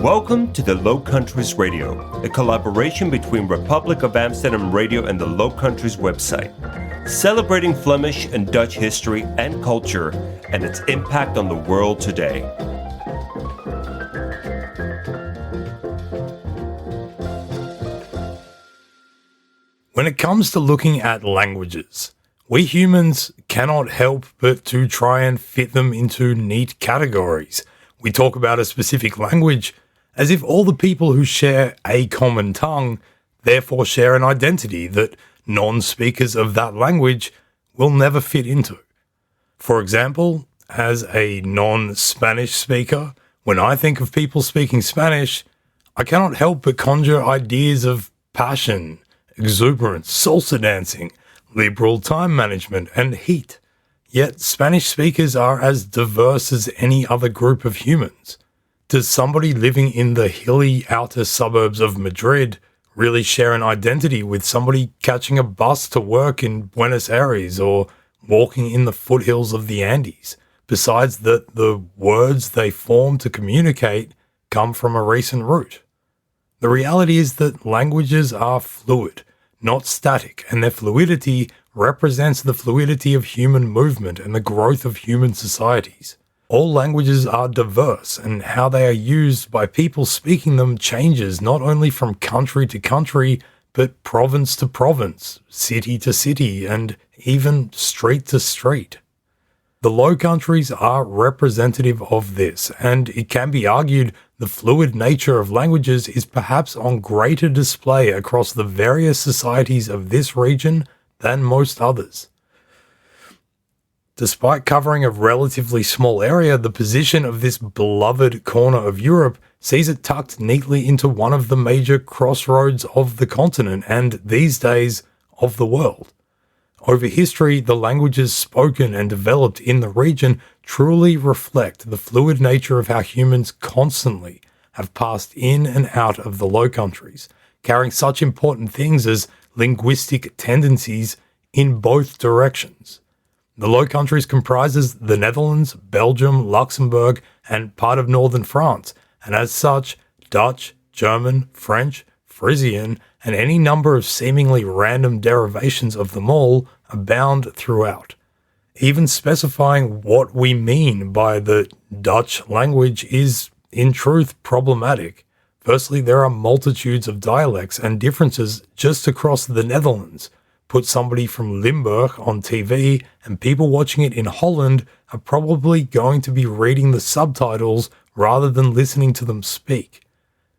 Welcome to the Low Countries Radio, a collaboration between Republic of Amsterdam Radio and the Low Countries website, celebrating Flemish and Dutch history and culture and its impact on the world today. When it comes to looking at languages, we humans cannot help but to try and fit them into neat categories. We talk about a specific language as if all the people who share a common tongue therefore share an identity that non-speakers of that language will never fit into. For example, as a non-Spanish speaker, when I think of people speaking Spanish, I cannot help but conjure ideas of passion, exuberance, salsa dancing, liberal time management, and heat. Yet Spanish speakers are as diverse as any other group of humans. Does somebody living in the hilly outer suburbs of Madrid really share an identity with somebody catching a bus to work in Buenos Aires or walking in the foothills of the Andes, besides that the words they form to communicate come from a recent root? The reality is that languages are fluid, not static, and their fluidity represents the fluidity of human movement and the growth of human societies. All languages are diverse, and how they are used by people speaking them changes not only from country to country, but province to province, city to city, and even street to street. The Low Countries are representative of this, and it can be argued the fluid nature of languages is perhaps on greater display across the various societies of this region than most others. Despite covering a relatively small area, the position of this beloved corner of Europe sees it tucked neatly into one of the major crossroads of the continent and, these days, of the world. Over history, the languages spoken and developed in the region truly reflect the fluid nature of how humans constantly have passed in and out of the Low Countries, carrying such important things as linguistic tendencies in both directions. The Low Countries comprises the Netherlands, Belgium, Luxembourg, and part of northern France, and as such, Dutch, German, French, Frisian, and any number of seemingly random derivations of them all abound throughout. Even specifying what we mean by the Dutch language is, in truth, problematic. Firstly, there are multitudes of dialects and differences just across the Netherlands. Put somebody from Limburg on TV, and people watching it in Holland are probably going to be reading the subtitles rather than listening to them speak.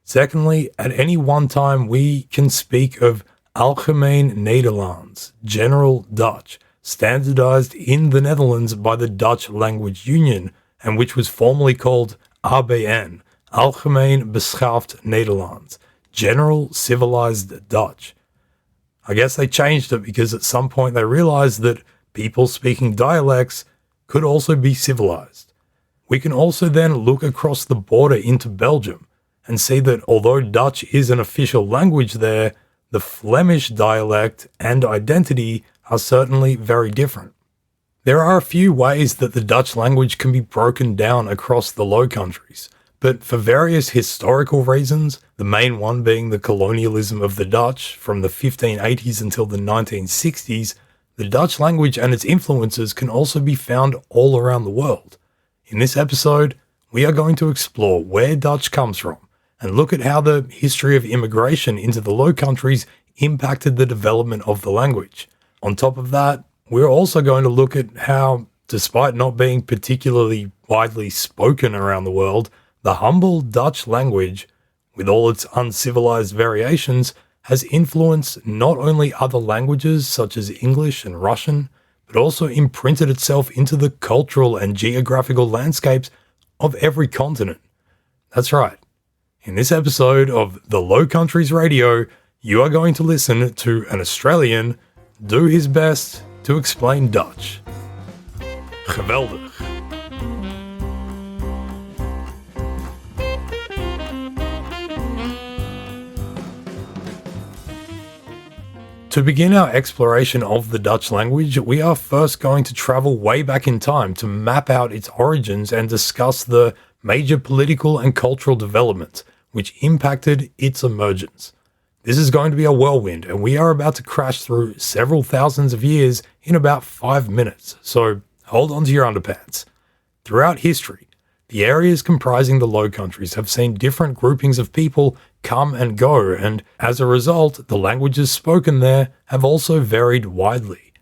Secondly, at any one time we can speak of Algemeen Nederlands, General Dutch, standardized in the Netherlands by the Dutch Language Union, and which was formerly called ABN, Algemeen Beschaafd Nederlands, General Civilized Dutch. I guess they changed it because at some point they realized that people speaking dialects could also be civilized. We can also then look across the border into Belgium and see that although Dutch is an official language there, the Flemish dialect and identity are certainly very different. There are a few ways that the Dutch language can be broken down across the Low Countries, but for various historical reasons, the main one being the colonialism of the Dutch from the 1580s until the 1960s, the Dutch language and its influences can also be found all around the world. In this episode, we are going to explore where Dutch comes from and look at how the history of immigration into the Low Countries impacted the development of the language. On top of that, we're also going to look at how, despite not being particularly widely spoken around the world, the humble Dutch language, with all its uncivilized variations, has influenced not only other languages such as English and Russian, but also imprinted itself into the cultural and geographical landscapes of every continent. That's right. In this episode of the Low Countries Radio, you are going to listen to an Australian do his best to explain Dutch. Geweldig. To begin our exploration of the Dutch language, we are first going to travel way back in time to map out its origins and discuss the major political and cultural developments which impacted its emergence. This is going to be a whirlwind, and we are about to crash through several thousands of years in about 5 minutes, so hold on to your underpants. Throughout history, the areas comprising the Low Countries have seen different groupings of people come and go, and as a result, the languages spoken there have also varied widely.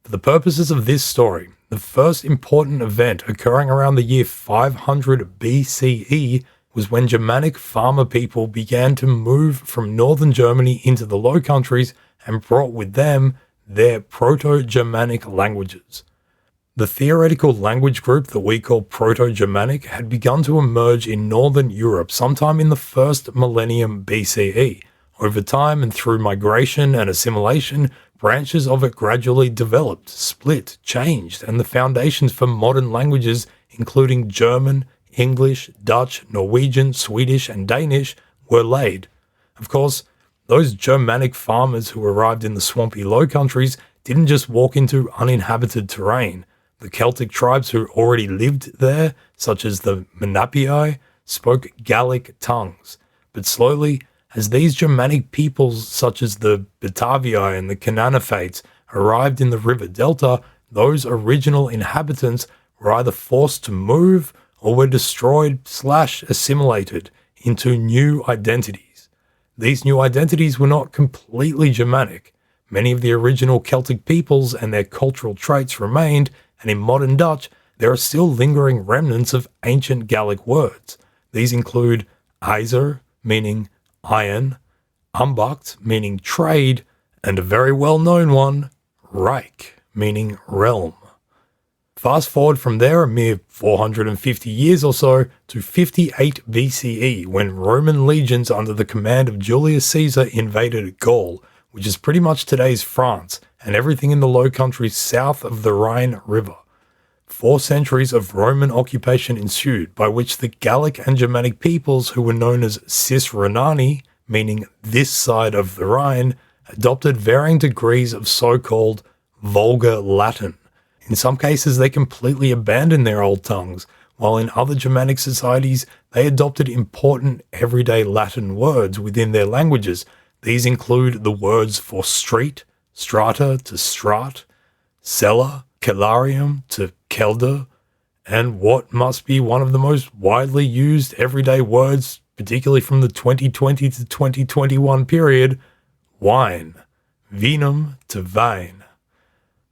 For the purposes of this story, the first important event occurring around the year 500 BCE was when Germanic farmer people began to move from northern Germany into the Low Countries and brought with them their Proto-Germanic languages. The theoretical language group that we call Proto-Germanic had begun to emerge in northern Europe sometime in the first millennium BCE. Over time and through migration and assimilation, branches of it gradually developed, split, changed, and the foundations for modern languages, including German, English, Dutch, Norwegian, Swedish, and Danish, were laid. Of course, those Germanic farmers who arrived in the swampy Low Countries didn't just walk into uninhabited terrain. The Celtic tribes who already lived there, such as the Menapii, spoke Gallic tongues. But slowly, as these Germanic peoples such as the Batavii and the Canaanophates arrived in the river delta, those original inhabitants were either forced to move or were destroyed/assimilated into new identities. These new identities were not completely Germanic. Many of the original Celtic peoples and their cultural traits remained, and in modern Dutch, there are still lingering remnants of ancient Gallic words. These include ijzer, meaning iron, ambacht, meaning trade, and a very well-known one, rijk, meaning realm. Fast forward from there a mere 450 years or so to 58 BCE, when Roman legions under the command of Julius Caesar invaded Gaul, which is pretty much today's France, and everything in the Low Countries south of the Rhine River. 4 centuries of Roman occupation ensued, by which the Gallic and Germanic peoples who were known as Cisrhenani, meaning this side of the Rhine, adopted varying degrees of so-called Vulgar Latin. In some cases, they completely abandoned their old tongues, while in other Germanic societies, they adopted important everyday Latin words within their languages. These include the words for street, strata to strat, cellar, cellarium to kelder, and what must be one of the most widely used everyday words, particularly from the 2020 to 2021 period, wine, vinum to vine.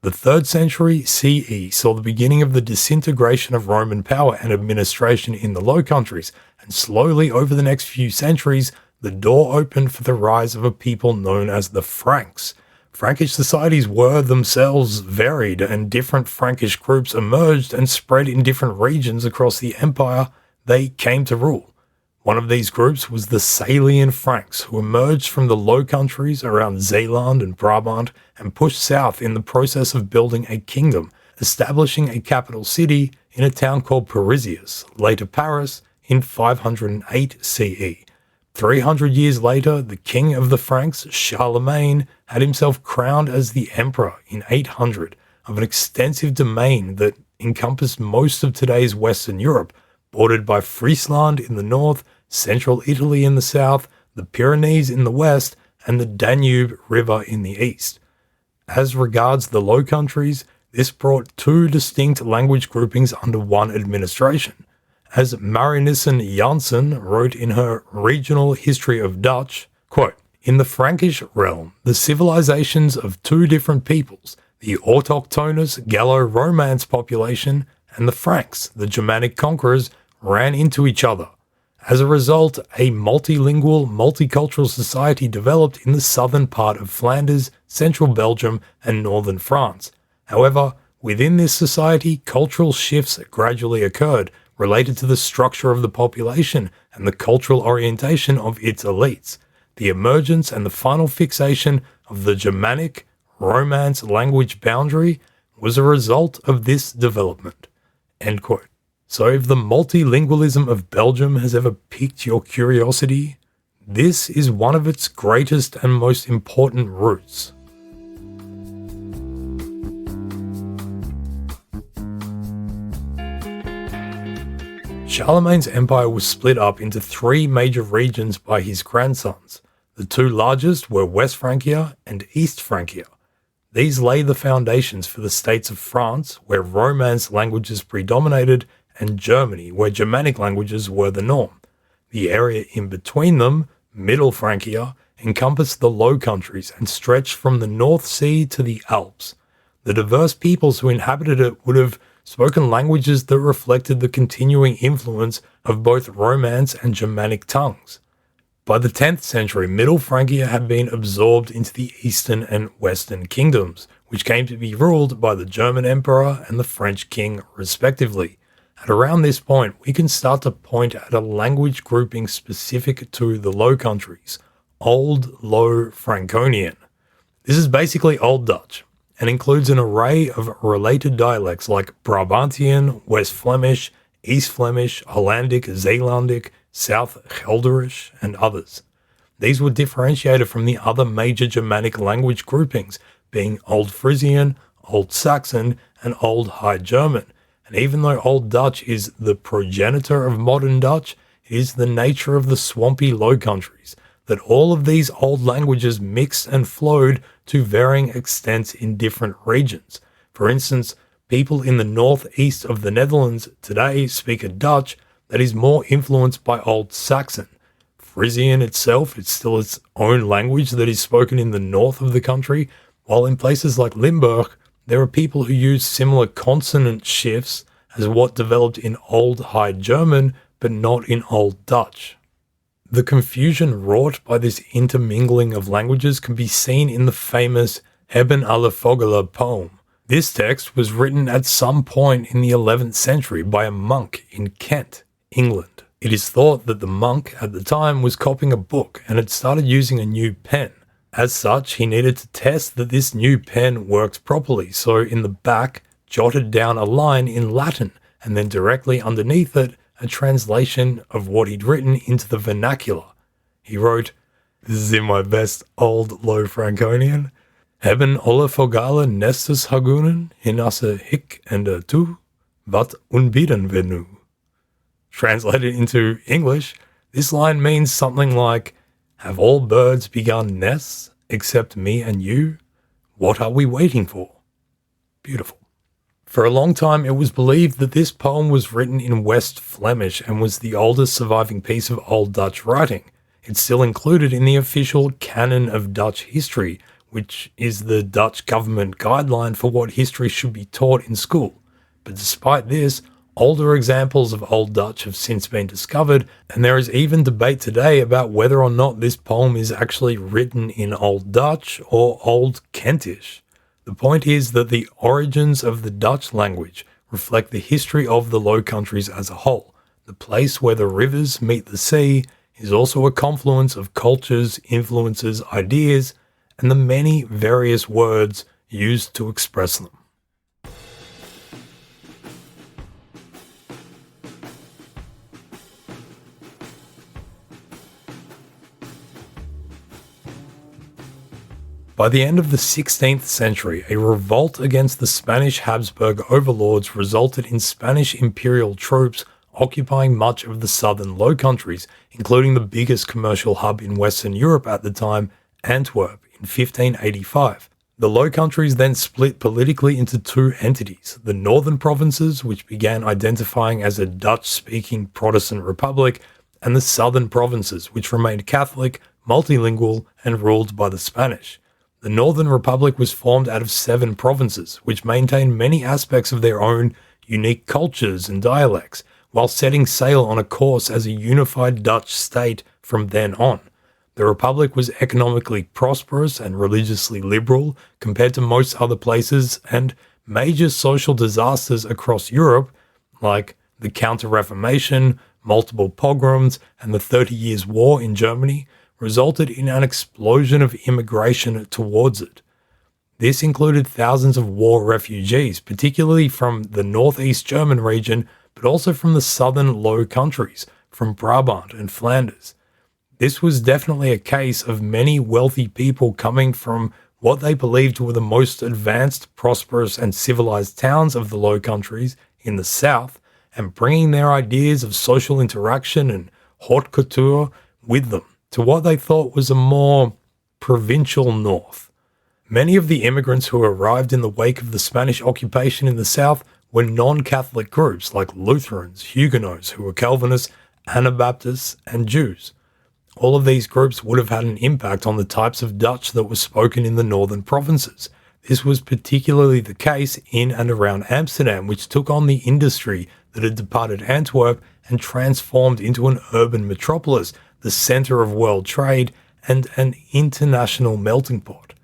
The 3rd century CE saw the beginning of the disintegration of Roman power and administration in the Low Countries, and slowly over the next few centuries, the door opened for the rise of a people known as the Franks. Frankish societies were themselves varied, and different Frankish groups emerged and spread in different regions across the empire they came to rule. One of these groups was the Salian Franks, who emerged from the Low Countries around Zeeland and Brabant and pushed south in the process of building a kingdom, establishing a capital city in a town called Parisius, later Paris, in 508 CE. 300 years later, the king of the Franks, Charlemagne, had himself crowned as the emperor in 800 of an extensive domain that encompassed most of today's Western Europe, bordered by Friesland in the north, central Italy in the south, the Pyrenees in the west, and the Danube River in the east. As regards the Low Countries, this brought 2 distinct language groupings under one administration. As Marinissen Janssen wrote in her Regional History of Dutch, quote, "In the Frankish realm, the civilizations of 2 different peoples, the autochthonous Gallo-Romance population and the Franks, the Germanic conquerors, ran into each other. As a result, a multilingual, multicultural society developed in the southern part of Flanders, central Belgium, and northern France. However, within this society, cultural shifts gradually occurred, related to the structure of the population and the cultural orientation of its elites. The emergence and the final fixation of the Germanic Romance language boundary was a result of this development." End quote. So if the multilingualism of Belgium has ever piqued your curiosity, this is one of its greatest and most important roots. Charlemagne's empire was split up into three major regions by his grandsons. The two largest were West Francia and East Francia. These laid the foundations for the states of France, where Romance languages predominated, and Germany, where Germanic languages were the norm. The area in between them, Middle Francia, encompassed the Low Countries and stretched from the North Sea to the Alps. The diverse peoples who inhabited it would have spoken languages that reflected the continuing influence of both Romance and Germanic tongues. By the 10th century, Middle Francia had been absorbed into the Eastern and Western kingdoms, which came to be ruled by the German Emperor and the French King, respectively. At around this point, we can start to point at a language grouping specific to the Low Countries, Old Low Franconian. This is basically Old Dutch, and includes an array of related dialects like Brabantian, West Flemish, East Flemish, Hollandic, Zeelandic, South Gelderisch, and others. These were differentiated from the other major Germanic language groupings, being Old Frisian, Old Saxon, and Old High German. And even though Old Dutch is the progenitor of modern Dutch, it is the nature of the swampy Low Countries that all of these old languages mixed and flowed to varying extents in different regions. For instance, people in the northeast of the Netherlands today speak a Dutch that is more influenced by Old Saxon. Frisian itself is still its own language that is spoken in the north of the country, while in places like Limburg, there are people who use similar consonant shifts as what developed in Old High German, but not in Old Dutch. The confusion wrought by this intermingling of languages can be seen in the famous Hebben alle Vogelen poem. This text was written at some point in the 11th century by a monk in Kent, England. It is thought that the monk at the time was copying a book and had started using a new pen. As such, he needed to test that this new pen worked properly, so in the back, jotted down a line in Latin, and then directly underneath it, a translation of what he'd written into the vernacular. He wrote, "This is in my best Old Low Franconian. Hebben alle Vogalen nestes hagunen, hinasse hic en tu, wat unbieden we nu." Translated into English, this line means something like, "Have all birds begun nests except me and you? What are we waiting for?" Beautiful. For a long time, it was believed that this poem was written in West Flemish and was the oldest surviving piece of Old Dutch writing. It's still included in the official Canon of Dutch History, which is the Dutch government guideline for what history should be taught in school. But despite this, older examples of Old Dutch have since been discovered, and there is even debate today about whether or not this poem is actually written in Old Dutch or Old Kentish. The point is that the origins of the Dutch language reflect the history of the Low Countries as a whole. The place where the rivers meet the sea is also a confluence of cultures, influences, ideas, and the many various words used to express them. By the end of the 16th century, a revolt against the Spanish Habsburg overlords resulted in Spanish imperial troops occupying much of the southern Low Countries, including the biggest commercial hub in Western Europe at the time, Antwerp, in 1585. The Low Countries then split politically into two entities, the northern provinces, which began identifying as a Dutch-speaking Protestant republic, and the southern provinces, which remained Catholic, multilingual, and ruled by the Spanish. The Northern Republic was formed out of 7 provinces, which maintained many aspects of their own unique cultures and dialects, while setting sail on a course as a unified Dutch state from then on. The Republic was economically prosperous and religiously liberal compared to most other places, and major social disasters across Europe, like the Counter-Reformation, multiple pogroms, and the 30 Years' War in Germany, resulted in an explosion of immigration towards it. This included thousands of war refugees, particularly from the northeast German region, but also from the southern Low Countries, from Brabant and Flanders. This was definitely a case of many wealthy people coming from what they believed were the most advanced, prosperous, and civilized towns of the Low Countries in the south, and bringing their ideas of social interaction and haute couture with them to what they thought was a more provincial north. Many of the immigrants who arrived in the wake of the Spanish occupation in the south were non-Catholic groups like Lutherans, Huguenots, who were Calvinists, Anabaptists, and Jews. All of these groups would have had an impact on the types of Dutch that was spoken in the northern provinces. This was particularly the case in and around Amsterdam, which took on the industry that had departed Antwerp and transformed into an urban metropolis, the centre of world trade, and an international melting pot.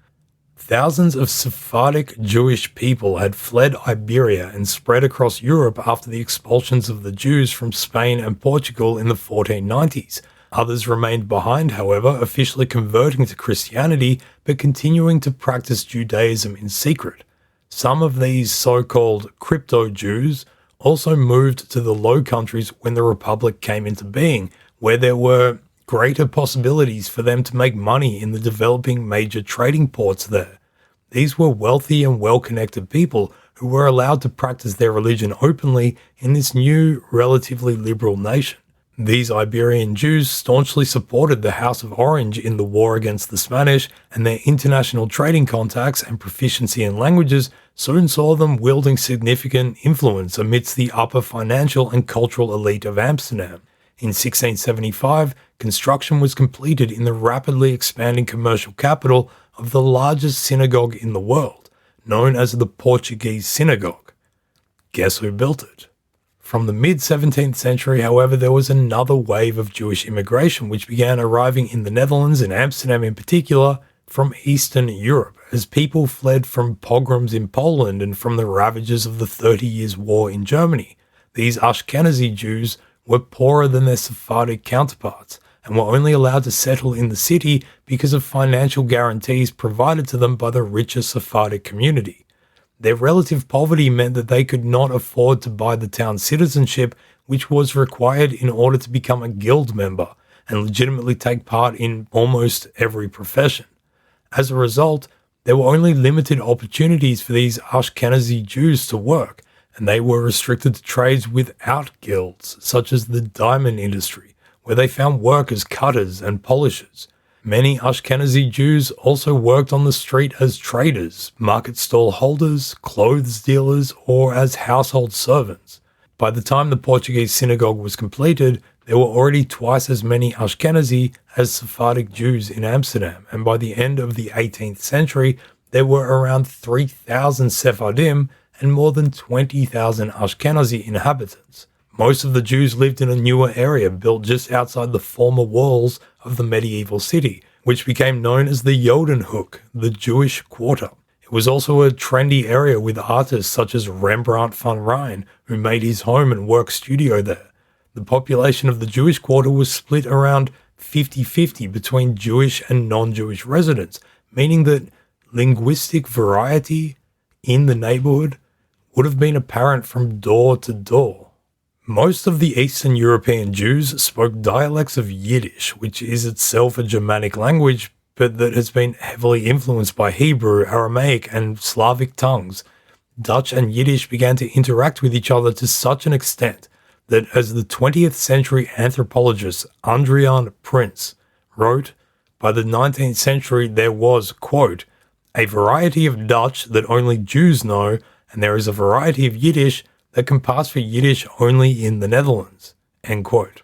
Thousands of Sephardic Jewish people had fled Iberia and spread across Europe after the expulsions of the Jews from Spain and Portugal in the 1490s. Others remained behind, however, officially converting to Christianity but continuing to practice Judaism in secret. Some of these so-called crypto-Jews also moved to the Low Countries when the Republic came into being, where there were greater possibilities for them to make money in the developing major trading ports there. These were wealthy and well-connected people who were allowed to practice their religion openly in this new, relatively liberal nation. These Iberian Jews staunchly supported the House of Orange in the war against the Spanish, and their international trading contacts and proficiency in languages soon saw them wielding significant influence amidst the upper financial and cultural elite of Amsterdam. In 1675, construction was completed in the rapidly expanding commercial capital of the largest synagogue in the world, known as the Portuguese Synagogue. Guess who built it? From the mid-17th century, however, there was another wave of Jewish immigration which began arriving in the Netherlands and Amsterdam in particular from Eastern Europe as people fled from pogroms in Poland and from the ravages of the 30 Years' War in Germany. These Ashkenazi Jews were poorer than their Sephardic counterparts and were only allowed to settle in the city because of financial guarantees provided to them by the richer Sephardic community. Their relative poverty meant that they could not afford to buy the town's citizenship, which was required in order to become a guild member and legitimately take part in almost every profession. As a result, there were only limited opportunities for these Ashkenazi Jews to work, and they were restricted to trades without guilds, such as the diamond industry, where they found work as cutters and polishers. Many Ashkenazi Jews also worked on the street as traders, market stall holders, clothes dealers, or as household servants. By the time the Portuguese synagogue was completed, there were already twice as many Ashkenazi as Sephardic Jews in Amsterdam, and by the end of the 18th century, there were around 3,000 Sephardim and more than 20,000 Ashkenazi inhabitants. Most of the Jews lived in a newer area built just outside the former walls of the medieval city, which became known as the Jodenhoek, the Jewish Quarter. It was also a trendy area with artists such as Rembrandt van Rijn, who made his home and work studio there. The population of the Jewish Quarter was split around 50-50 between Jewish and non-Jewish residents, meaning that linguistic variety in the neighborhood would have been apparent from door to door. Most of the Eastern European Jews spoke dialects of Yiddish, which is itself a Germanic language, but that has been heavily influenced by Hebrew, Aramaic, and Slavic tongues. Dutch and Yiddish began to interact with each other to such an extent that, as the 20th century anthropologist Adriaan Prins wrote, by the 19th century there was, quote, a variety of Dutch that only Jews know, and there is a variety of Yiddish that can pass for Yiddish only in the Netherlands, end quote.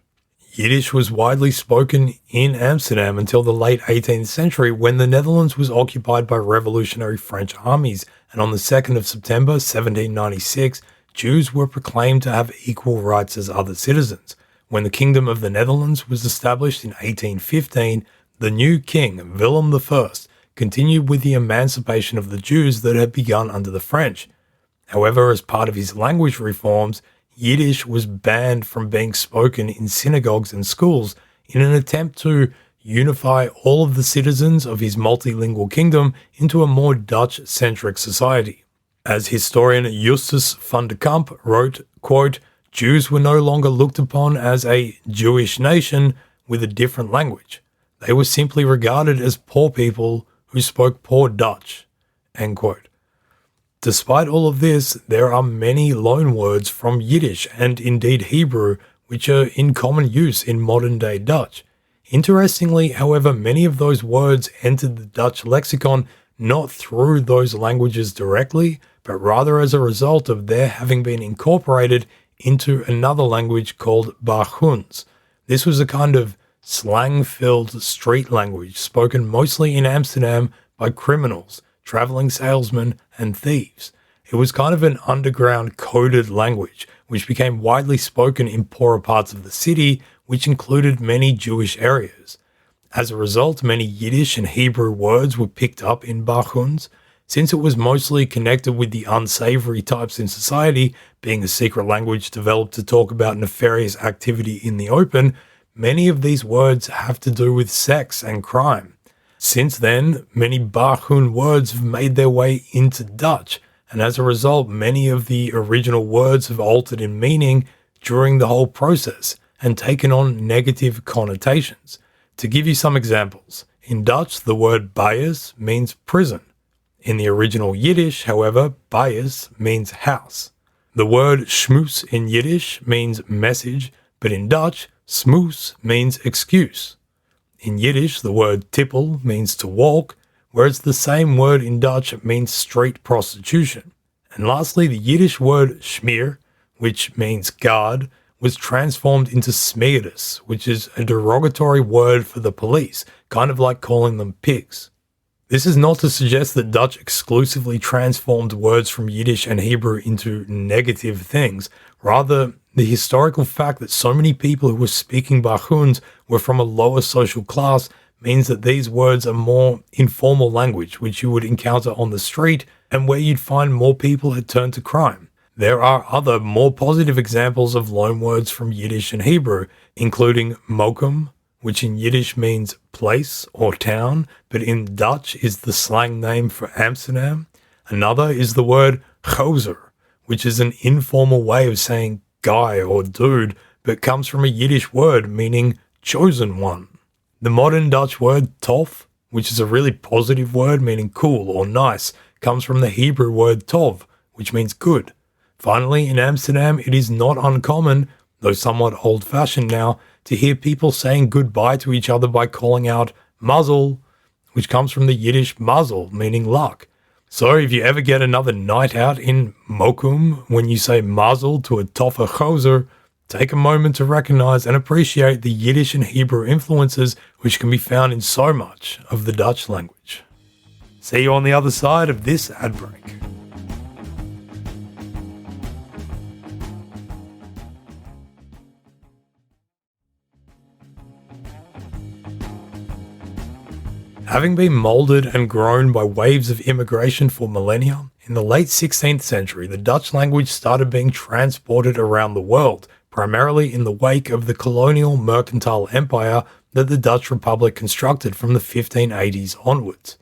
Yiddish was widely spoken in Amsterdam until the late 18th century when the Netherlands was occupied by revolutionary French armies, and on the 2nd of September 1796, Jews were proclaimed to have equal rights as other citizens. When the Kingdom of the Netherlands was established in 1815, the new king, Willem I, continued with the emancipation of the Jews that had begun under the French. However, as part of his language reforms, Yiddish was banned from being spoken in synagogues and schools in an attempt to unify all of the citizens of his multilingual kingdom into a more Dutch-centric society. As historian Justus van de Kamp wrote, quote, Jews were no longer looked upon as a Jewish nation with a different language. They were simply regarded as poor people who spoke poor Dutch, end quote. Despite all of this, there are many loan words from Yiddish and indeed Hebrew which are in common use in modern-day Dutch. Interestingly, however, many of those words entered the Dutch lexicon not through those languages directly, but rather as a result of their having been incorporated into another language called Bargoens. This was a kind of slang-filled street language spoken mostly in Amsterdam by criminals, traveling salesmen, and thieves. It was kind of an underground coded language, which became widely spoken in poorer parts of the city, which included many Jewish areas. As a result, many Yiddish and Hebrew words were picked up in Bargoens. Since it was mostly connected with the unsavory types in society, being a secret language developed to talk about nefarious activity in the open, many of these words have to do with sex and crime. Since then, many Bargoen words have made their way into Dutch, and as a result, many of the original words have altered in meaning during the whole process and taken on negative connotations. To give you some examples, in Dutch, the word bias means prison. In the original Yiddish, however, bias means house. The word schmoes in Yiddish means message, but in Dutch, smoes means excuse. In Yiddish, the word tippel means to walk, whereas the same word in Dutch means street prostitution. And lastly, the Yiddish word schmeer, which means guard, was transformed into smeerders, which is a derogatory word for the police, kind of like calling them pigs. This is not to suggest that Dutch exclusively transformed words from Yiddish and Hebrew into negative things. Rather, the historical fact that so many people who were speaking Bargoens were from a lower social class means that these words are more informal language, which you would encounter on the street and where you'd find more people had turned to crime. There are other more positive examples of loanwords from Yiddish and Hebrew, including mokum, which in Yiddish means place or town, but in Dutch is the slang name for Amsterdam. Another is the word gozer, which is an informal way of saying guy or dude, but comes from a Yiddish word meaning chosen one. The modern Dutch word tof, which is a really positive word meaning cool or nice, comes from the Hebrew word tov, which means good. Finally, in Amsterdam, it is not uncommon, though somewhat old-fashioned now, to hear people saying goodbye to each other by calling out mazel, which comes from the Yiddish mazel, meaning luck. So if you ever get another night out in Mokum, when you say mazel to a toffe gozer, take a moment to recognize and appreciate the Yiddish and Hebrew influences which can be found in so much of the Dutch language. See you on the other side of this ad break. Having been moulded and grown by waves of immigration for millennia, in the late 16th century the Dutch language started being transported around the world, primarily in the wake of the colonial mercantile empire that the Dutch Republic constructed from the 1580s onwards.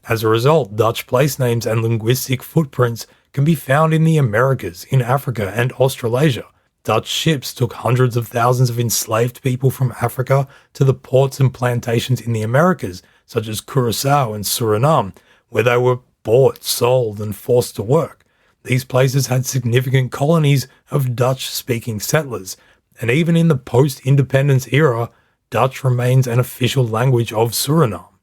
As a result, Dutch place names and linguistic footprints can be found in the Americas, in Africa and Australasia. Dutch ships took hundreds of thousands of enslaved people from Africa to the ports and plantations in the Americas, such as Curaçao and Suriname, where they were bought, sold, and forced to work. These places had significant colonies of Dutch-speaking settlers, and even in the post-independence era, Dutch remains an official language of Suriname.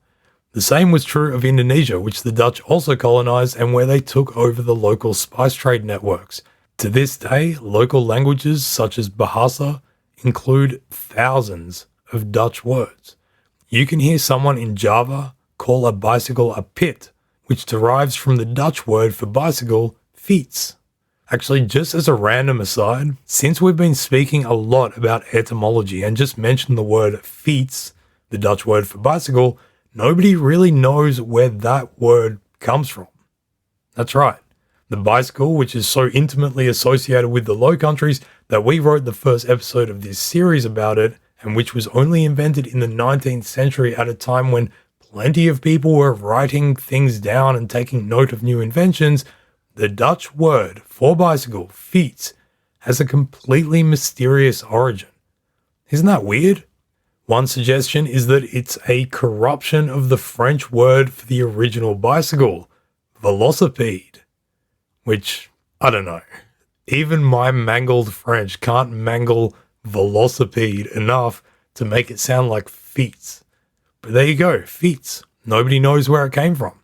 The same was true of Indonesia, which the Dutch also colonized and where they took over the local spice trade networks. To this day, local languages such as Bahasa include thousands of Dutch words. You can hear someone in Java call a bicycle a pit, which derives from the Dutch word for bicycle, fiets. Actually, just as a random aside, since we've been speaking a lot about etymology and just mentioned the word fiets, the Dutch word for bicycle, nobody really knows where that word comes from. That's right. The bicycle, which is so intimately associated with the Low Countries that we wrote the first episode of this series about it, and which was only invented in the 19th century at a time when plenty of people were writing things down and taking note of new inventions, the Dutch word for bicycle, fiets, has a completely mysterious origin. Isn't that weird? One suggestion is that it's a corruption of the French word for the original bicycle, velocipede. which, I don't know. Even my mangled French can't mangle velocipede enough to make it sound like feet. But there you go, feet. Nobody knows where it came from.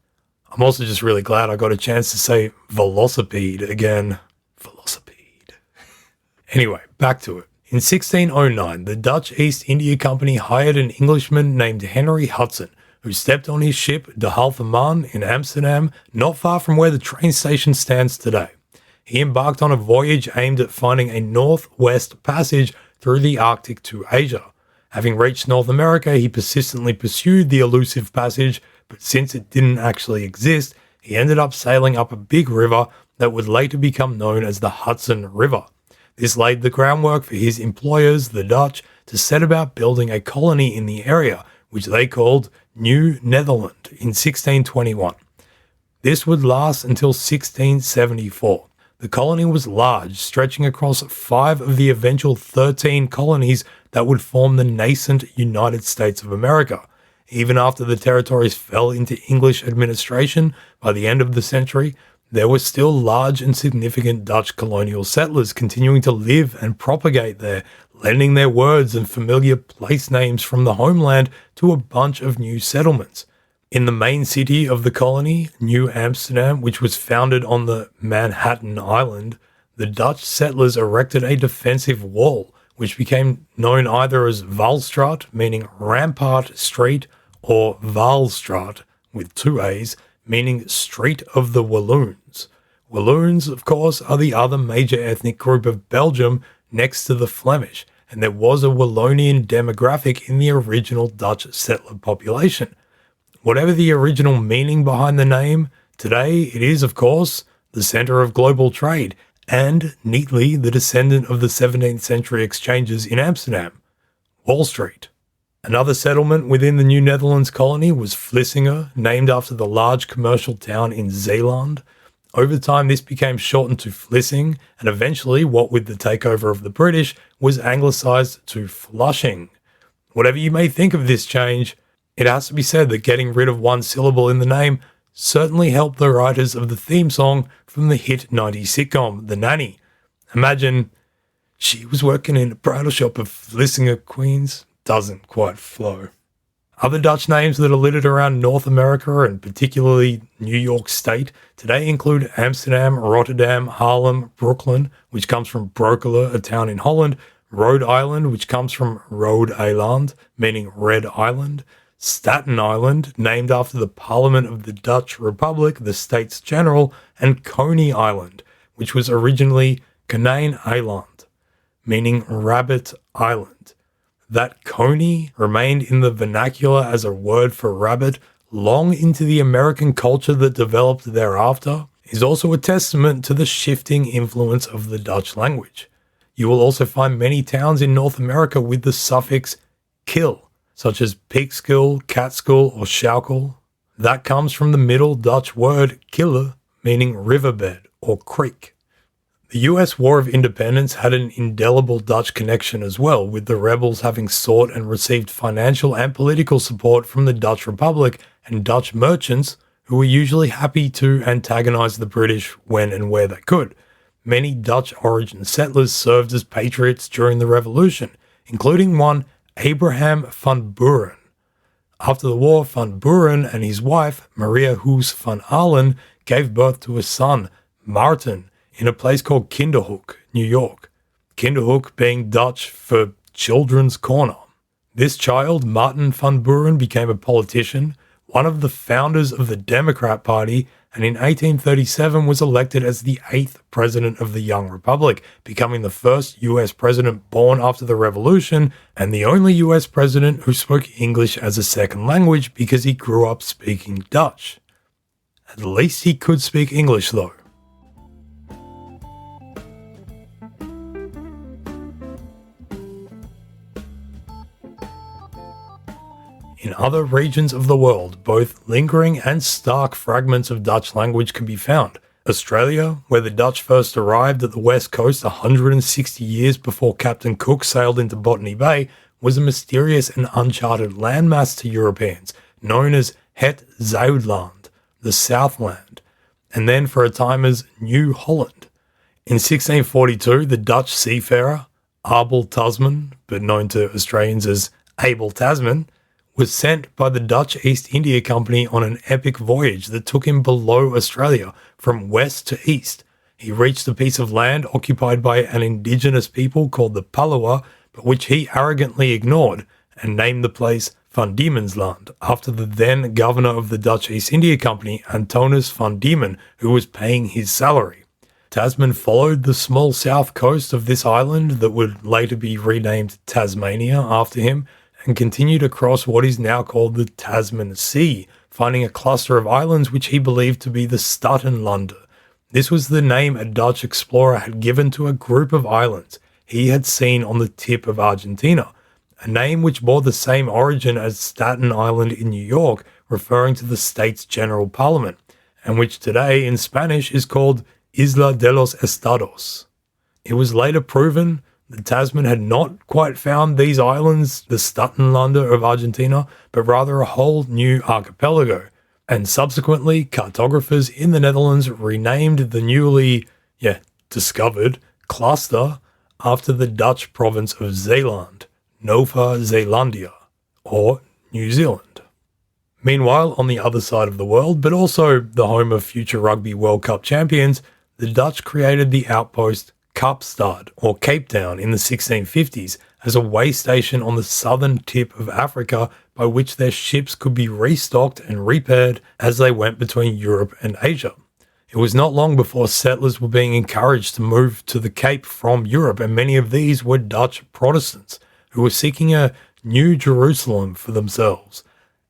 I'm also just really glad I got a chance to say velocipede again. Velocipede. Anyway, back to it. In 1609, the Dutch East India Company hired an Englishman named Henry Hudson, who stepped on his ship De Halteman in Amsterdam, not far from where the train station stands today. He embarked on a voyage aimed at finding a northwest passage through the Arctic to Asia. Having reached North America, he persistently pursued the elusive passage, but since it didn't actually exist, he ended up sailing up a big river that would later become known as the Hudson River. This laid the groundwork for his employers, the Dutch, to set about building a colony in the area, which they called New Netherland in 1621. This would last until 1674. The colony was large, stretching across 5 of the eventual 13 colonies that would form the nascent United States of America. Even after the territories fell into English administration by the end of the century, there were still large and significant Dutch colonial settlers continuing to live and propagate there, lending their words and familiar place names from the homeland to a bunch of new settlements. In the main city of the colony, New Amsterdam, which was founded on the Manhattan Island, the Dutch settlers erected a defensive wall, which became known either as Waalstraat, meaning Rampart Street, or Waalstraat, with 2 A's, meaning Street of the Walloons. Walloons, of course, are the other major ethnic group of Belgium next to the Flemish, and there was a Wallonian demographic in the original Dutch settler population. Whatever the original meaning behind the name, today it is, of course, the centre of global trade, and, neatly, the descendant of the 17th century exchanges in Amsterdam, Wall Street. Another settlement within the New Netherlands colony was Vlissingen, named after the large commercial town in Zeeland. Over time, this became shortened to Vlissing, and eventually, what with the takeover of the British, was anglicised to Flushing. Whatever you may think of this change, it has to be said that getting rid of one syllable in the name certainly helped the writers of the theme song from the hit 90s sitcom, The Nanny. Imagine, she was working in a bridal shop of Vlissingen, Queens. Doesn't quite flow. Other Dutch names that are littered around North America and particularly New York State today include Amsterdam, Rotterdam, Haarlem, Brooklyn, which comes from Broekelen, a town in Holland, Rhode Island, which comes from Rhode Island, meaning Red Island, Staten Island, named after the Parliament of the Dutch Republic, the States General, and Coney Island, which was originally Konijn Eiland, meaning Rabbit Island. That Coney remained in the vernacular as a word for rabbit long into the American culture that developed thereafter is also a testament to the shifting influence of the Dutch language. You will also find many towns in North America with the suffix "kil", such as Peekskill, Catskill, or Schaukel. That comes from the Middle Dutch word kille, meaning riverbed or creek. The US War of Independence had an indelible Dutch connection as well, with the rebels having sought and received financial and political support from the Dutch Republic and Dutch merchants who were usually happy to antagonize the British when and where they could. Many Dutch origin settlers served as patriots during the Revolution, including one Abraham van Buren. After the war, Van Buren and his wife, Maria Hoes van Allen, gave birth to a son, Martin, in a place called Kinderhook, New York. Kinderhook being Dutch for Children's Corner. This child, Martin van Buren, became a politician, one of the founders of the Democrat Party, and in 1837 was elected as the 8th president of the Young Republic, becoming the first US president born after the Revolution and the only US president who spoke English as a second language because he grew up speaking Dutch. At least he could speak English though. In other regions of the world, both lingering and stark fragments of Dutch language can be found. Australia, where the Dutch first arrived at the west coast 160 years before Captain Cook sailed into Botany Bay, was a mysterious and uncharted landmass to Europeans, known as Het Zuidland, the Southland. and then for a time as New Holland. In 1642, the Dutch seafarer Abel Tasman, but known to Australians as Abel Tasman, was sent by the Dutch East India Company on an epic voyage that took him below Australia from west to east. He reached a piece of land occupied by an indigenous people called the Palawa, but which he arrogantly ignored and named the place Van Diemen's Land, after the then governor of the Dutch East India Company, Antonis van Diemen, who was paying his salary. Tasman followed the small south coast of this island that would later be renamed Tasmania after him, and continued across what is now called the Tasman Sea, finding a cluster of islands which he believed to be the Stuttenlande. This was the name a Dutch explorer had given to a group of islands he had seen on the tip of Argentina, a name which bore the same origin as Staten Island in New York, referring to the state's general parliament, and which today in Spanish is called Isla de los Estados. It was later proven that Tasman had not quite found these islands, the Stuttenlande of Argentina, but rather a whole new archipelago, and subsequently cartographers in the Netherlands renamed the newly, discovered cluster after the Dutch province of Zeeland, Nova Zeelandia, or New Zealand. Meanwhile, on the other side of the world, but also the home of future Rugby World Cup champions, the Dutch created the outpost Kaapstad, or Cape Town, in the 1650s as a way station on the southern tip of Africa by which their ships could be restocked and repaired as they went between Europe and Asia. It was not long before settlers were being encouraged to move to the Cape from Europe, and many of these were Dutch Protestants who were seeking a new Jerusalem for themselves.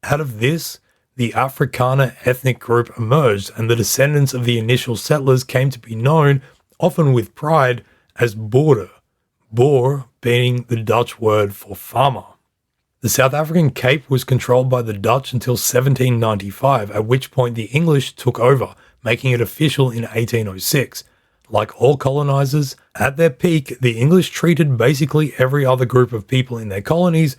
Out of this, the Afrikaner ethnic group emerged, and the descendants of the initial settlers came to be known, often with pride, as Boere, Boer being the Dutch word for farmer. The South African Cape was controlled by the Dutch until 1795, at which point the English took over, making it official in 1806. Like all colonizers, at their peak, the English treated basically every other group of people in their colonies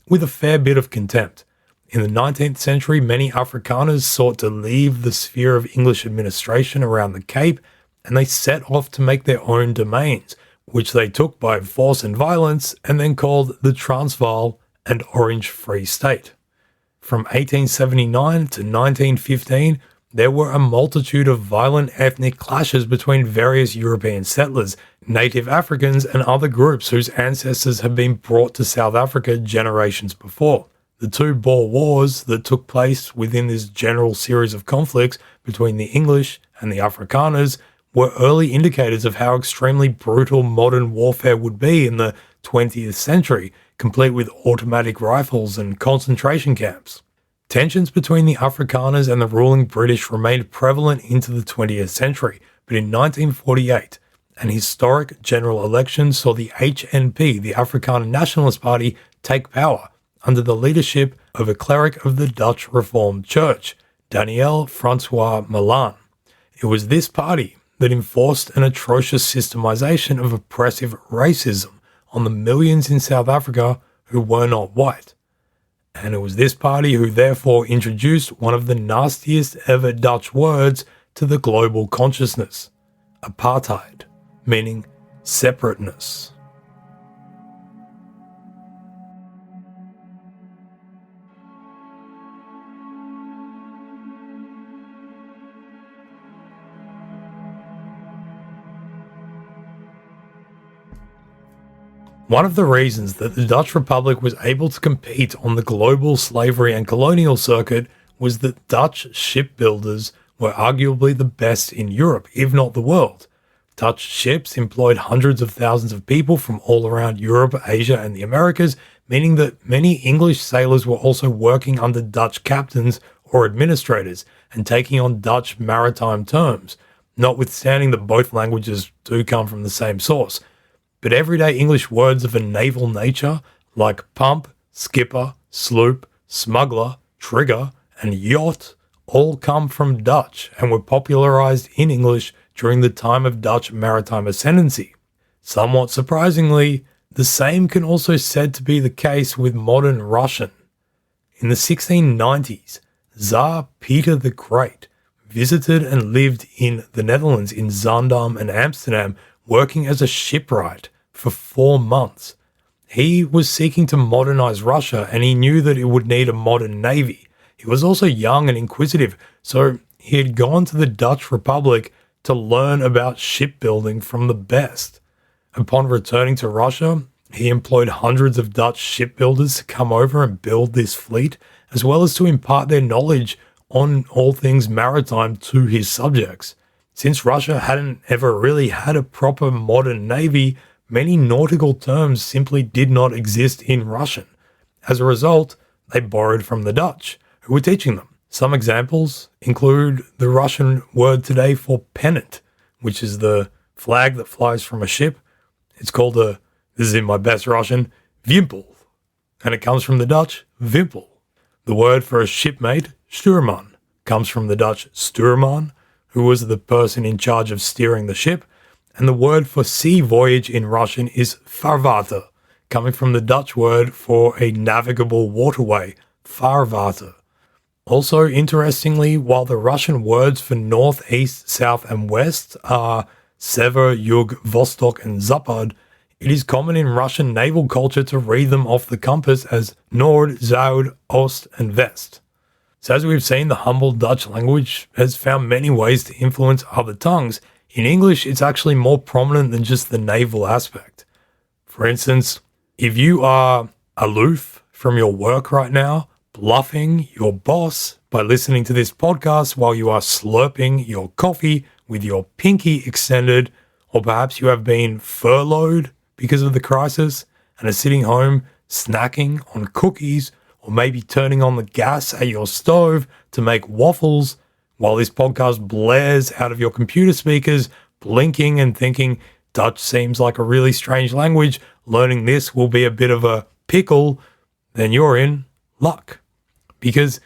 with a fair bit of contempt. In the 19th century, many Afrikaners sought to leave the sphere of English administration around the Cape, and they set off to make their own domains, which they took by force and violence and then called the Transvaal and Orange Free State. From 1879 to 1915, there were a multitude of violent ethnic clashes between various European settlers, native Africans, and other groups whose ancestors had been brought to South Africa generations before. The two Boer Wars that took place within this general series of conflicts between the English and the Afrikaners were early indicators of how extremely brutal modern warfare would be in the 20th century, complete with automatic rifles and concentration camps. Tensions between the Afrikaners and the ruling British remained prevalent into the 20th century, but in 1948, an historic general election saw the HNP, the Afrikaner Nationalist Party, take power under the leadership of a cleric of the Dutch Reformed Church, Daniel Francois Malan. It was this party that enforced an atrocious systemization of oppressive racism on the millions in South Africa who were not white. And it was this party who therefore introduced one of the nastiest ever Dutch words to the global consciousness, apartheid, meaning separateness. One of the reasons that the Dutch Republic was able to compete on the global slavery and colonial circuit was that Dutch shipbuilders were arguably the best in Europe, if not the world. Dutch ships employed hundreds of thousands of people from all around Europe, Asia, and the Americas, meaning that many English sailors were also working under Dutch captains or administrators and taking on Dutch maritime terms, notwithstanding that both languages do come from the same source. But everyday English words of a naval nature, like pump, skipper, sloop, smuggler, trigger, and yacht, all come from Dutch and were popularized in English during the time of Dutch maritime ascendancy. Somewhat surprisingly, the same can also said to be the case with modern Russian. In the 1690s, Tsar Peter the Great visited and lived in the Netherlands in Zaandam and Amsterdam, working as a shipwright for 4 months. He was seeking to modernize Russia, and he knew that it would need a modern navy. He was also young and inquisitive, so he had gone to the Dutch Republic to learn about shipbuilding from the best. Upon returning to Russia, he employed hundreds of Dutch shipbuilders to come over and build this fleet, as well as to impart their knowledge on all things maritime to his subjects. Since Russia hadn't ever really had a proper modern navy, many nautical terms simply did not exist in Russian. As a result, they borrowed from the Dutch, who were teaching them. Some examples include the Russian word today for pennant, which is the flag that flies from a ship. It's called this is in my best Russian, wimpel, and it comes from the Dutch, wimpel. The word for a shipmate, stuurman, comes from the Dutch stuurman, who was the person in charge of steering the ship, and the word for sea voyage in Russian is vaarwater, coming from the Dutch word for a navigable waterway, vaarwater. Also, interestingly, while the Russian words for north, east, south, and west are sever, yug, vostok, and zapad, it is common in Russian naval culture to read them off the compass as Nord, Zuid, Oost, and West. So as we've seen, the humble Dutch language has found many ways to influence other tongues. In English, it's actually more prominent than just the naval aspect. For instance, if you are aloof from your work right now, bluffing your boss by listening to this podcast while you are slurping your coffee with your pinky extended, or perhaps you have been furloughed because of the crisis and are sitting home snacking on cookies, or maybe turning on the gas at your stove to make waffles while this podcast blares out of your computer speakers, blinking and thinking Dutch seems like a really strange language, learning this will be a bit of a pickle, then you're in luck. Because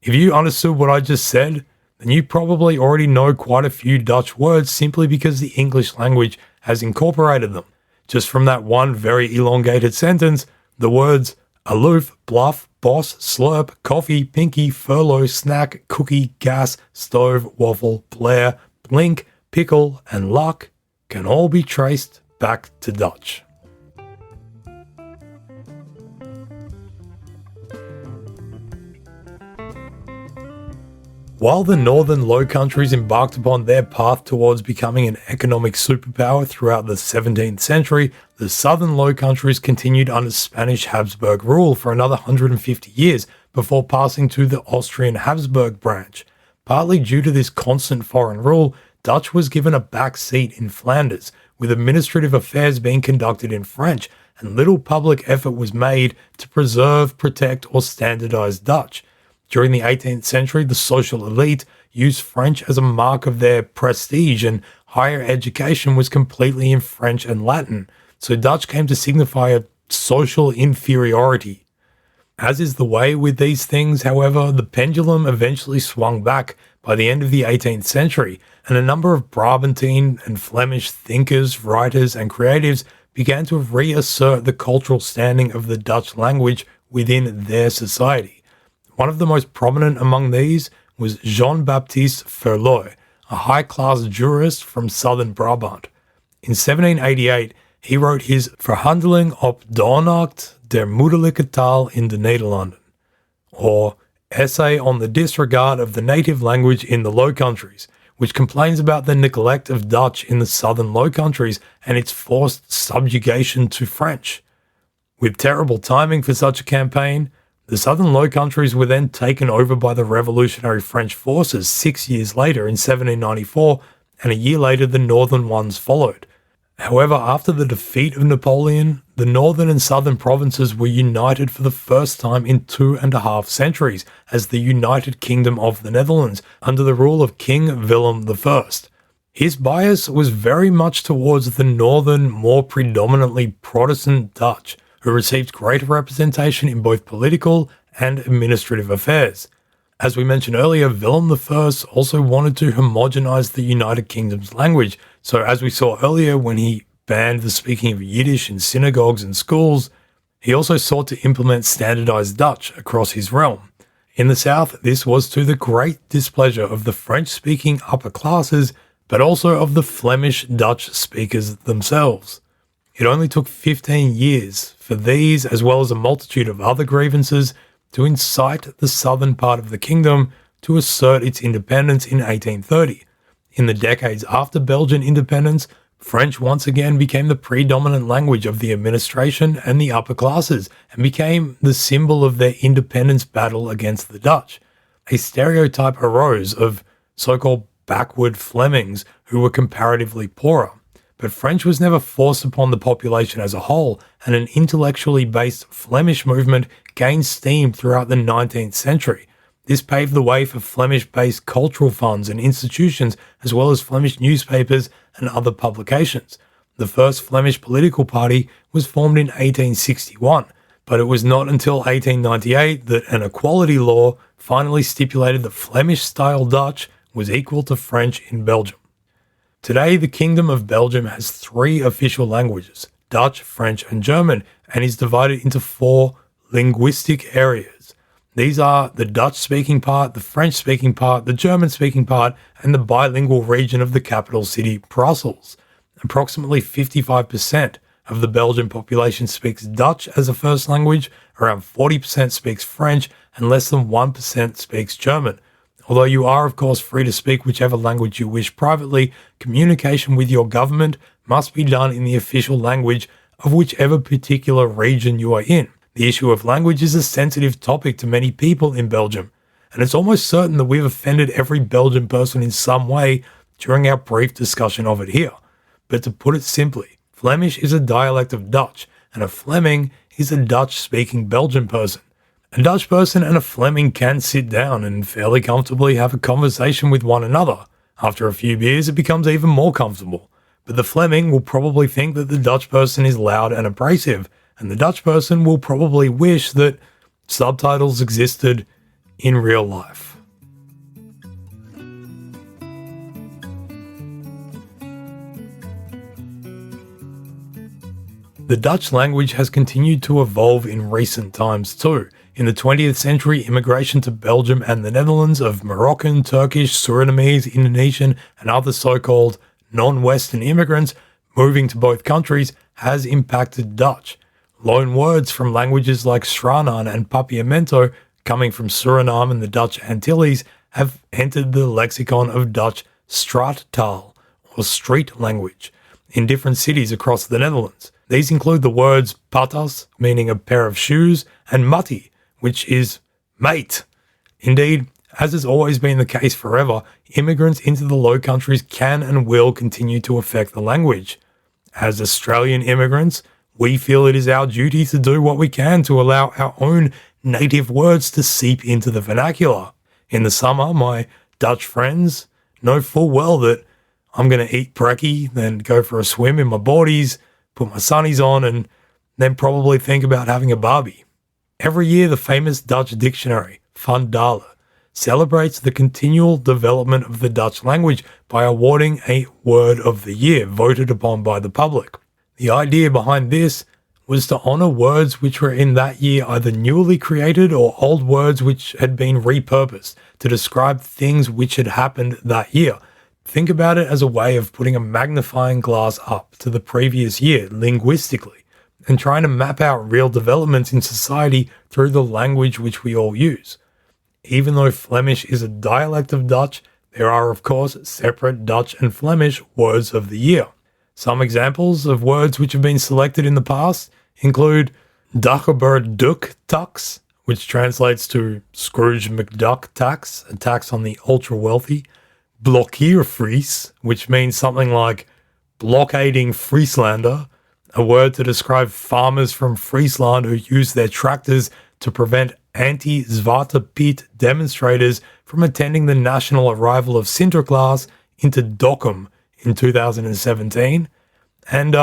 if you understood what I just said, then you probably already know quite a few Dutch words simply because the English language has incorporated them. Just from that one very elongated sentence, the words aloof, bluff, boss, slurp, coffee, pinky, furlough, snack, cookie, gas, stove, waffle, blare, blink, pickle, and luck can all be traced back to Dutch. While the northern Low Countries embarked upon their path towards becoming an economic superpower throughout the 17th century, the southern Low Countries continued under Spanish Habsburg rule for another 150 years before passing to the Austrian Habsburg branch. Partly due to this constant foreign rule, Dutch was given a back seat in Flanders, with administrative affairs being conducted in French, and little public effort was made to preserve, protect, or standardize Dutch. During the 18th century, the social elite used French as a mark of their prestige, and higher education was completely in French and Latin, so Dutch came to signify a social inferiority. As is the way with these things, however, the pendulum eventually swung back by the end of the 18th century, and a number of Brabantine and Flemish thinkers, writers, and creatives began to reassert the cultural standing of the Dutch language within their society. One of the most prominent among these was Jean-Baptiste Verlooy, a high-class jurist from southern Brabant. In 1788, he wrote his Verhandeling op Doornacht der Moederlijke Taal in de Nederlanden, or Essay on the Disregard of the Native Language in the Low Countries, which complains about the neglect of Dutch in the southern Low Countries and its forced subjugation to French. With terrible timing for such a campaign, the southern Low Countries were then taken over by the revolutionary French forces 6 years later in 1794, and a year later the northern ones followed. However, after the defeat of Napoleon, the northern and southern provinces were united for the first time in 2.5 centuries as the United Kingdom of the Netherlands under the rule of King Willem I. His bias was very much towards the northern, more predominantly Protestant Dutch, who received greater representation in both political and administrative affairs. As we mentioned earlier, Willem I also wanted to homogenize the United Kingdom's language, so as we saw earlier when he banned the speaking of Yiddish in synagogues and schools, he also sought to implement standardized Dutch across his realm. In the south, this was to the great displeasure of the French-speaking upper classes, but also of the Flemish Dutch speakers themselves. It only took 15 years for these, as well as a multitude of other grievances, to incite the southern part of the kingdom to assert its independence in 1830. In the decades after Belgian independence, French once again became the predominant language of the administration and the upper classes, and became the symbol of their independence battle against the Dutch. A stereotype arose of so-called backward Flemings who were comparatively poorer. But French was never forced upon the population as a whole, and an intellectually based Flemish movement gained steam throughout the 19th century. This paved the way for Flemish-based cultural funds and institutions, as well as Flemish newspapers and other publications. The first Flemish political party was formed in 1861, but it was not until 1898 that an equality law finally stipulated that Flemish-style Dutch was equal to French in Belgium. Today, the Kingdom of Belgium has 3 official languages, Dutch, French, and German, and is divided into 4 linguistic areas. These are the Dutch-speaking part, the French-speaking part, the German-speaking part, and the bilingual region of the capital city, Brussels. Approximately 55% of the Belgian population speaks Dutch as a first language, around 40% speaks French, and less than 1% speaks German. Although you are, of course, free to speak whichever language you wish privately, communication with your government must be done in the official language of whichever particular region you are in. The issue of language is a sensitive topic to many people in Belgium, and it's almost certain that we've offended every Belgian person in some way during our brief discussion of it here. But to put it simply, Flemish is a dialect of Dutch, and a Fleming is a Dutch-speaking Belgian person. A Dutch person and a Fleming can sit down and fairly comfortably have a conversation with one another. After a few beers, it becomes even more comfortable. But the Fleming will probably think that the Dutch person is loud and abrasive, and the Dutch person will probably wish that subtitles existed in real life. The Dutch language has continued to evolve in recent times too. In the 20th century, immigration to Belgium and the Netherlands of Moroccan, Turkish, Surinamese, Indonesian, and other so-called non-Western immigrants moving to both countries has impacted Dutch. Loan words from languages like Sranan and Papiamento, coming from Suriname and the Dutch Antilles, have entered the lexicon of Dutch straattaal, or street language, in different cities across the Netherlands. These include the words patas, meaning a pair of shoes, and mattie, which is mate. Indeed, as has always been the case forever, immigrants into the Low Countries can and will continue to affect the language. As Australian immigrants, we feel it is our duty to do what we can to allow our own native words to seep into the vernacular. In the summer, my Dutch friends know full well that I'm going to eat brekkie, then go for a swim in my boardies, put my sunnies on, and then probably think about having a barbie. Every year, the famous Dutch dictionary, Van Dale, celebrates the continual development of the Dutch language by awarding a Word of the Year voted upon by the public. The idea behind this was to honour words which were in that year either newly created or old words which had been repurposed to describe things which had happened that year. Think about it as a way of putting a magnifying glass up to the previous year linguistically and trying to map out real developments in society through the language which we all use. Even though Flemish is a dialect of Dutch, there are of course separate Dutch and Flemish words of the year. Some examples of words which have been selected in the past include Dagobert Duck tax, which translates to Scrooge McDuck tax, a tax on the ultra-wealthy, Blokkeervries, which means something like blockading Frieslander, a word to describe farmers from Friesland who use their tractors to prevent anti-Zwarte Piet demonstrators from attending the national arrival of Sinterklaas into Dokkum in 2017, and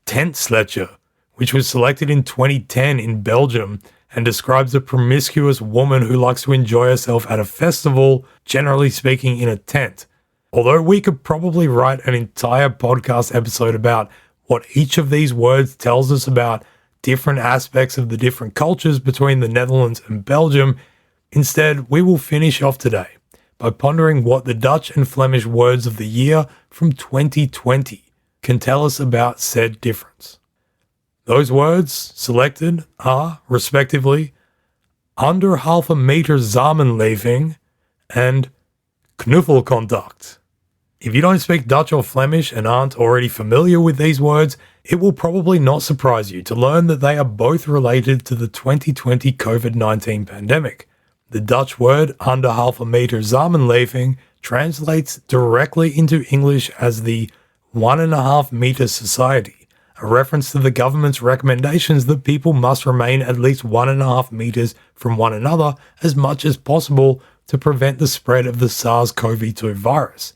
Tentsledger, which was selected in 2010 in Belgium and describes a promiscuous woman who likes to enjoy herself at a festival, generally speaking in a tent. Although we could probably write an entire podcast episode about what each of these words tells us about different aspects of the different cultures between the Netherlands and Belgium, Instead, we will finish off today by pondering what the Dutch and Flemish words of the year from 2020 can tell us about said difference. Those words selected are, respectively, anderhalve meter samenleving and knuffelcontact. If you don't speak Dutch or Flemish and aren't already familiar with these words, it will probably not surprise you to learn that they are both related to the 2020 COVID-19 pandemic. The Dutch word anderhalve meter samenleving translates directly into English as the 1.5 meter society, a reference to the government's recommendations that people must remain at least 1.5 meters from one another as much as possible to prevent the spread of the SARS-CoV-2 virus.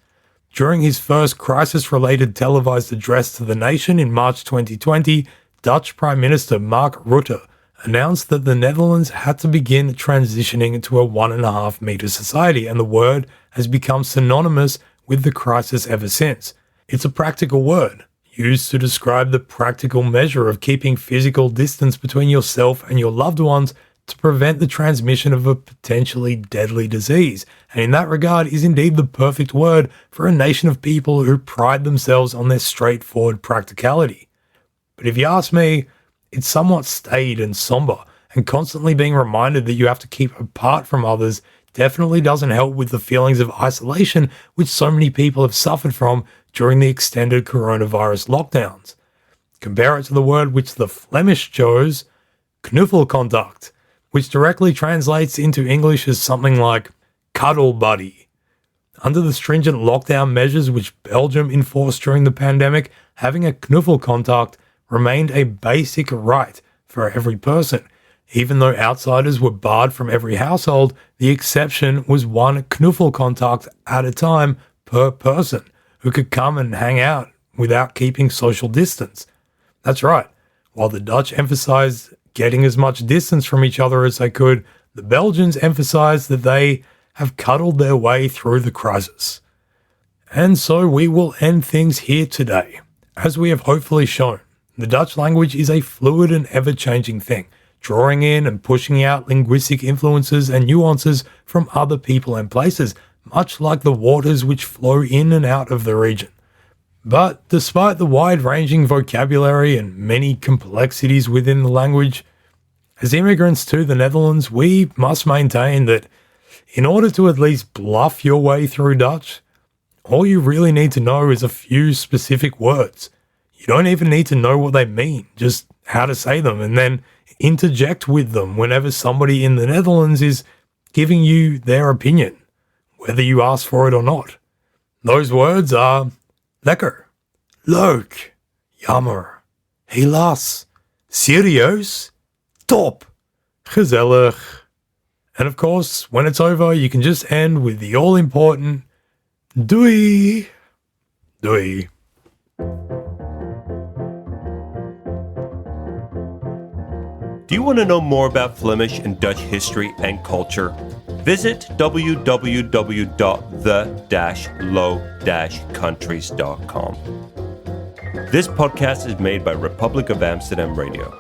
During his first crisis-related televised address to the nation in March 2020, Dutch Prime Minister Mark Rutte announced that the Netherlands had to begin transitioning to a 1.5 meter society, and the word has become synonymous with the crisis ever since. It's a practical word, used to describe the practical measure of keeping physical distance between yourself and your loved ones to prevent the transmission of a potentially deadly disease, and in that regard is indeed the perfect word for a nation of people who pride themselves on their straightforward practicality. But if you ask me, it's somewhat staid and somber, and constantly being reminded that you have to keep apart from others definitely doesn't help with the feelings of isolation which so many people have suffered from during the extended coronavirus lockdowns. Compare it to the word which the Flemish chose, knuffelcontact, which directly translates into English as something like cuddle buddy. Under the stringent lockdown measures which Belgium enforced during the pandemic, having a knuffelcontact remained a basic right for every person. Even though outsiders were barred from every household, the exception was one knuffelcontact at a time per person, who could come and hang out without keeping social distance. That's right, while the Dutch emphasized getting as much distance from each other as they could, the Belgians emphasized that they have cuddled their way through the crisis. And so we will end things here today. As we have hopefully shown, the Dutch language is a fluid and ever-changing thing, drawing in and pushing out linguistic influences and nuances from other people and places, much like the waters which flow in and out of the region. But despite the wide-ranging vocabulary and many complexities within the language, as immigrants to the Netherlands, we must maintain that in order to at least bluff your way through Dutch, all you really need to know is a few specific words. You don't even need to know what they mean, just how to say them, and then interject with them whenever somebody in the Netherlands is giving you their opinion, whether you ask for it or not. Those words are lekker, leuk, jammer, helaas, serieus, top, gezellig. And of course, when it's over, you can just end with the all-important doei, doei. Do you want to know more about Flemish and Dutch history and culture? Visit www.the-low-countries.com. This podcast is made by Republic of Amsterdam Radio.